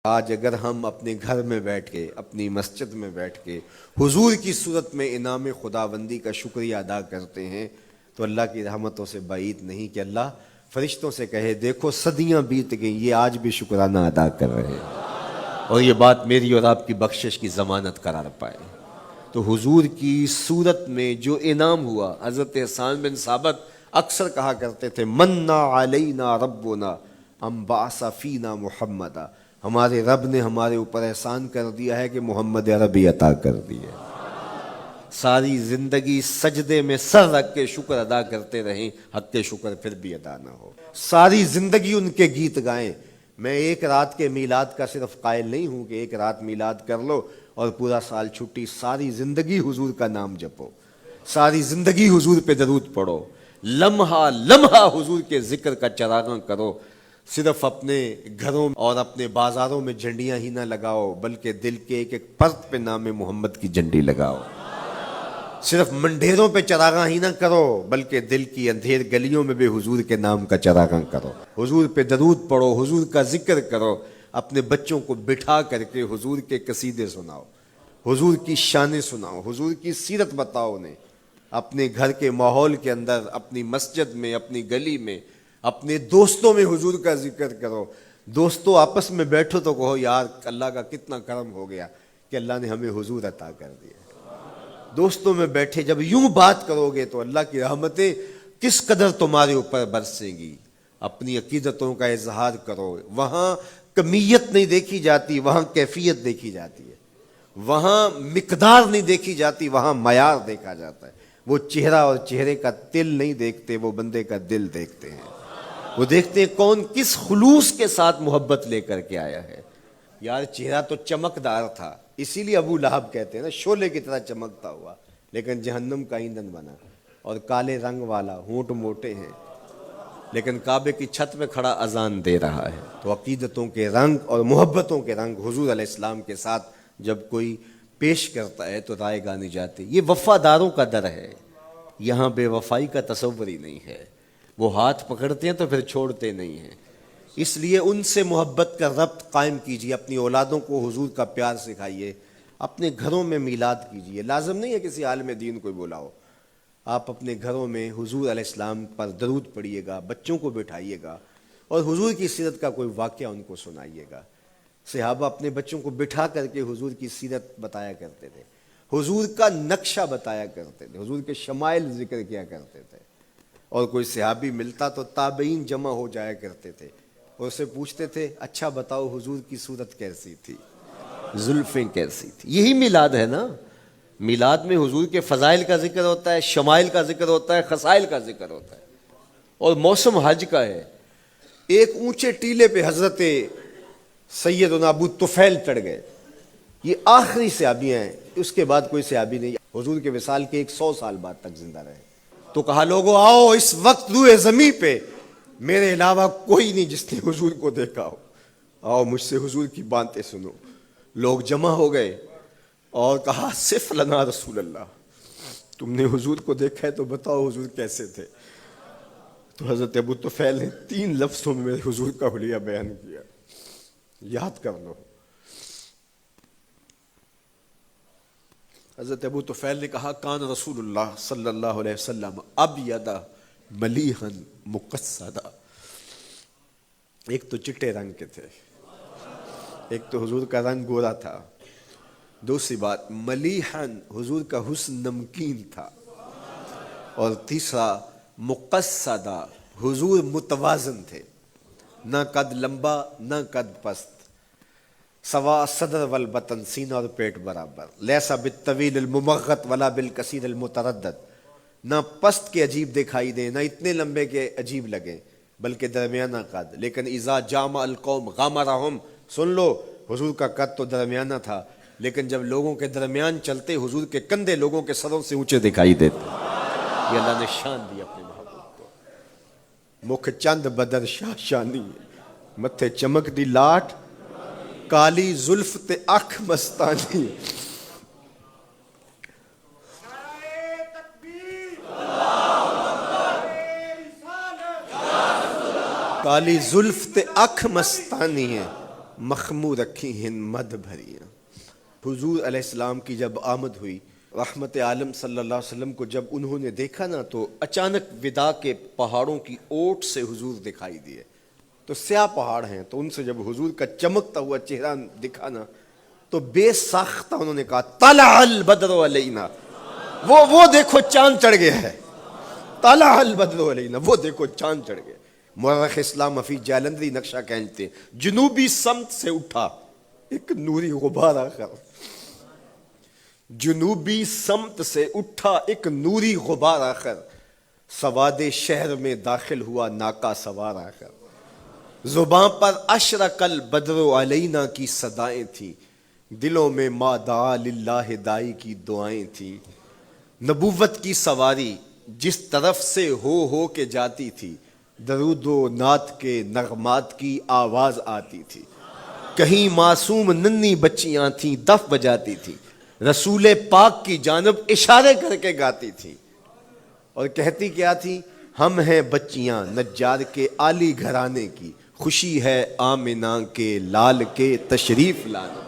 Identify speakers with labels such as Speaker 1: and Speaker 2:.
Speaker 1: آج اگر ہم اپنے گھر میں بیٹھ کے، اپنی مسجد میں بیٹھ کے حضور کی صورت میں انعام خداوندی کا شکریہ ادا کرتے ہیں تو اللہ کی رحمتوں سے بعید نہیں کہ اللہ فرشتوں سے کہے دیکھو صدیاں بیت گئیں، یہ آج بھی شکرانہ ادا کر رہے ہیں اور یہ بات میری اور آپ کی بخشش کی ضمانت قرار پائے۔ تو حضور کی صورت میں جو انعام ہوا، حضرت حسان بن ثابت اکثر کہا کرتے تھے منا علینا ربنا ام بعث فینا محمدا، ہمارے رب نے ہمارے اوپر احسان کر دیا ہے کہ محمد عربی عطا کر دیے۔ ساری زندگی سجدے میں سر رکھ کے شکر ادا کرتے رہیں، حق کے شکر پھر بھی ادا نہ ہو۔ ساری زندگی ان کے گیت گائیں۔ میں ایک رات کے میلاد کا صرف قائل نہیں ہوں کہ ایک رات میلاد کر لو اور پورا سال چھٹی، ساری زندگی حضور کا نام جپو، ساری زندگی حضور پہ درود پڑھو، لمحہ لمحہ حضور کے ذکر کا چراغاں کرو۔ صرف اپنے گھروں اور اپنے بازاروں میں جھنڈیاں ہی نہ لگاؤ بلکہ دل کے ایک ایک پرت پہ نام محمد کی جھنڈی لگاؤ۔ صرف منڈیروں پہ چراغاں ہی نہ کرو بلکہ دل کی اندھیر گلیوں میں بھی حضور کے نام کا چراغاں کرو، حضور پہ درود پڑھو، حضور کا ذکر کرو، اپنے بچوں کو بٹھا کر کے حضور کے قصیدے سناؤ، حضور کی شانیں سناؤ، حضور کی سیرت بتاؤ انہیں۔ اپنے گھر کے ماحول کے اندر، اپنی مسجد میں، اپنی گلی میں، اپنے دوستوں میں حضور کا ذکر کرو۔ دوستوں آپس میں بیٹھو تو کہو یار اللہ کا کتنا کرم ہو گیا کہ اللہ نے ہمیں حضور عطا کر دیا۔ دوستوں میں بیٹھے جب یوں بات کرو گے تو اللہ کی رحمتیں کس قدر تمہارے اوپر برسیں گی۔ اپنی عقیدتوں کا اظہار کرو، وہاں کمیت نہیں دیکھی جاتی، وہاں کیفیت دیکھی جاتی ہے، وہاں مقدار نہیں دیکھی جاتی، وہاں معیار دیکھا جاتا ہے۔ وہ چہرہ اور چہرے کا تل نہیں دیکھتے، وہ بندے کا دل دیکھتے ہیں۔ وہ دیکھتے ہیں کون کس خلوص کے ساتھ محبت لے کر کے آیا ہے۔ یار چہرہ تو چمکدار تھا، اسی لیے ابو لہب کہتے ہیں نا شعلے کی طرح چمکتا ہوا، لیکن جہنم کا ایندھن بنا، اور کالے رنگ والا، ہونٹ موٹے ہیں، لیکن کعبے کی چھت میں کھڑا اذان دے رہا ہے۔ تو عقیدتوں کے رنگ اور محبتوں کے رنگ حضور علیہ السلام کے ساتھ جب کوئی پیش کرتا ہے تو رائے گانی جاتی۔ یہ وفاداروں کا در ہے، یہاں بے وفائی کا تصور ہی نہیں ہے۔ وہ ہاتھ پکڑتے ہیں تو پھر چھوڑتے نہیں ہیں، اس لیے ان سے محبت کا ربط قائم کیجیے، اپنی اولادوں کو حضور کا پیار سکھائیے، اپنے گھروں میں میلاد کیجیے۔ لازم نہیں ہے کسی عالم دین کو بلاؤ، آپ اپنے گھروں میں حضور علیہ السلام پر درود پڑھیے گا، بچوں کو بٹھائیے گا اور حضور کی سیرت کا کوئی واقعہ ان کو سنائیے گا۔ صحابہ اپنے بچوں کو بٹھا کر کے حضور کی سیرت بتایا کرتے تھے، حضور کا نقشہ بتایا کرتے تھے، حضور کے شمائل ذکر کیا کرتے تھے، اور کوئی صحابی ملتا تو تابعین جمع ہو جایا کرتے تھے اور اسے پوچھتے تھے اچھا بتاؤ حضور کی صورت کیسی تھی، زلفیں کیسی تھی۔ یہی میلاد ہے نا۔ میلاد میں حضور کے فضائل کا ذکر ہوتا ہے، شمائل کا ذکر ہوتا ہے، خصائل کا ذکر ہوتا ہے، اور موسم حج کا ہے۔ ایک اونچے ٹیلے پہ حضرت سیدنا ابو طفیل چڑھ گئے، یہ آخری صحابی ہیں، اس کے بعد کوئی صحابی نہیں، حضور کے وصال کے 100 سال بعد تک زندہ رہے۔ تو کہا لوگوں آؤ اس وقت روئے زمیں پہ میرے علاوہ کوئی نہیں جس نے حضور کو دیکھا ہو، آؤ مجھ سے حضور کی باتیں سنو۔ لوگ جمع ہو گئے اور کہا صف لنا رسول اللہ، تم نے حضور کو دیکھا ہے تو بتاؤ حضور کیسے تھے۔ تو حضرت ابو طفیل نے 3 لفظوں میں میرے حضور کا حلیہ بیان کیا، یاد کر لو۔ حضرت ابو طفیل نے کہا کان رسول اللہ صلی اللہ علیہ وسلم ابیض ملیحا مقصدا، ایک تو چٹے رنگ کے تھے، ایک تو حضور کا رنگ گورا تھا، دوسری بات ملیحا حضور کا حسن نمکین تھا، اور تیسرا مقصدا حضور متوازن تھے، نہ قد لمبا نہ قد پست، سوا صدر والبطن، سینہ اور پیٹ برابر، لیسا بالطویل الممغط ولا بالکثیر المتردد، نہ پست کے عجیب دکھائی دیں نہ اتنے لمبے کے عجیب لگیں بلکہ درمیانہ قد، لیکن اذا جامع القوم غامرہم، سن لو حضور کا قد تو درمیانہ تھا لیکن جب لوگوں کے درمیان چلتے حضور کے کندھے لوگوں کے سروں سے اونچے دکھائی دیتے۔ یہ اللہ نے شان دی اپنے محبوب کو۔ مکھ چند بدر شاہ شانی، متھے چمک دی لاٹ، کالی زلف تے اکھ مستانی۔ کالی زلف تے اکھ مستانی ہے، مخمور رکھی ہن مد بھریاں۔ حضور علیہ السلام کی جب آمد ہوئی، رحمت عالم صلی اللہ علیہ وسلم کو جب انہوں نے دیکھا نا تو اچانک ودا کے پہاڑوں کی اوٹ سے حضور دکھائی دیے، تو سیاہ پہاڑ ہیں، تو ان سے جب حضور کا چمکتا ہوا چہرہ دکھا نا تو بے ساختہ انہوں نے کہا طلع البدر علینا، وہ دیکھو چاند چڑھ گیا ہے، طلع البدر علینا، وہ دیکھو چاند چڑھ گیا۔ مورخ اسلام حفیظ جالندری نقشہ کھینچتے ہیں، جنوبی سمت سے اٹھا ایک نوری غبار آخر، جنوبی سمت سے اٹھا ایک نوری غبار آخر، سواد شہر میں داخل ہوا ناکا سوار آخر، زباں پر اشرق البدر علینا کی صدائیں تھیں، دلوں میں ما دعا للہ دائی کی دعائیں تھیں، نبوت کی سواری جس طرف سے ہو کے جاتی تھی، درود و نعت کے نغمات کی آواز آتی تھی، کہیں معصوم ننھی بچیاں تھیں دف بجاتی تھی، رسول پاک کی جانب اشارے کر کے گاتی تھی، اور کہتی کیا تھی؟ ہم ہیں بچیاں نجار کے عالی گھرانے کی، خوشی ہے آمنہ کے لال کے تشریف لانا۔